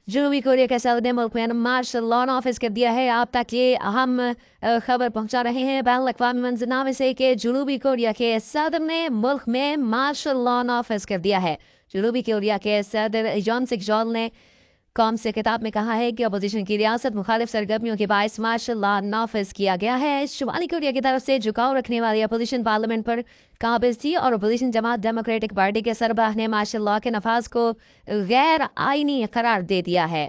जनूबी कोरिया के सदर ने मुल्क में मार्शल लॉ नाफिज कर दिया है। आप तक ये अहम खबर पहुंचा रहे हैं बैन अवी मंजरनामे से कि जनूबी कोरिया के सदर ने मुल्क में मार्शल लॉ नाफिज कर दिया है। जनूबी कोरिया के सदर जॉन सिक जॉल ने कौम से किताब में कहा है कि अपोजिशन की रियासत मुखालिफ सरगर्मियों के बायस मार्शल लॉ नाफिज किया गया है। शुमाली कोरिया की तरफ से झुकाव रखने वाली अपोजिशन पार्लियामेंट पर काबिज थी और अपोजिशन जमात डेमोक्रेटिक पार्टी के सरबराह ने मार्शल लॉ के नफाज को गैर आइनी करार दे दिया है।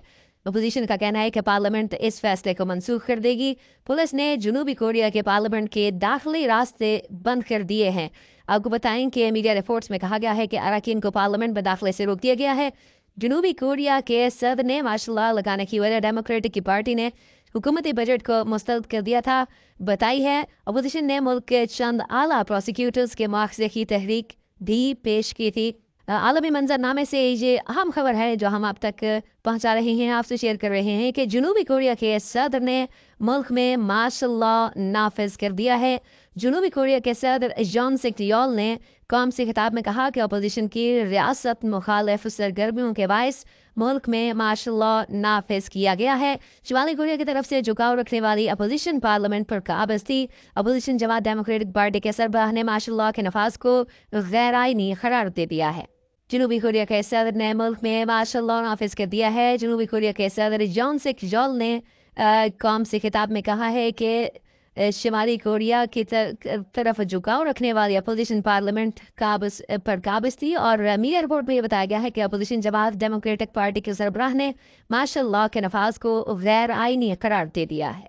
अपोजिशन का कहना है कि पार्लियामेंट इस फैसले को मनसूख कर देगी। पुलिस ने जनूबी कोरिया के पार्लियामेंट के दाखिली रास्ते बंद कर दिए हैं। आपको बताएं कि मीडिया रिपोर्ट्स में कहा गया है कि अरकान को पार्लियामेंट में दाखिले से रोक दिया गया है। जनूबी कोरिया के सदर ने मार्शल लॉ लगाने की वजह डेमोक्रेटिक की पार्टी ने हुकूमती बजट को मुस्तरद कर दिया था बताई है। अपोजिशन ने मुल्क के चंद आला प्रोसिक्यूटर्स के मुआवजे की तहरीक भी पेश की थी। आलमी मंजरनामे से ये अहम खबर है जो हम आप तक पहुंचा रहे हैं, आपसे शेयर कर रहे हैं कि जनूबी कोरिया के सदर ने मुल्क में मार्शल लॉ नाफिज कर दिया है। जनूबी कोरिया के सदर जॉन सिक योल ने कौम से खिताब में कहा कि अपोजिशन की रियासत मुखालिफ सरगर्मियों के बायस मुल्क में मार्शल लॉ नाफिज किया गया है। शुमाली कोरिया की तरफ से झुकाव रखने वाली अपोजिशन पार्लियामेंट पर काबिज थी। अपोजिशन जमात डेमोक्रेटिक पार्टी के सरबराह ने मार्शल लॉ के नफाज को गैर आइनी करार दे दिया है। जनूबी कोरिया के सदर ने मुल्क में मार्शल लॉ नाफिज कर दिया है। जनूबी कोरिया के सदर जॉन सिक जॉल ने कौम से खिताब में कहा है कि शुमाली कोरिया की तरफ झुकाव रखने वाली अपोजिशन पार्लियामेंट काबिज थी और मीडिया रिपोर्ट में ये बताया गया है कि अपोजिशन जमात डेमोक्रेटिक पार्टी के सरबराह ने मार्शल लॉ के नफाज को गैर आइनी करार दे दिया है।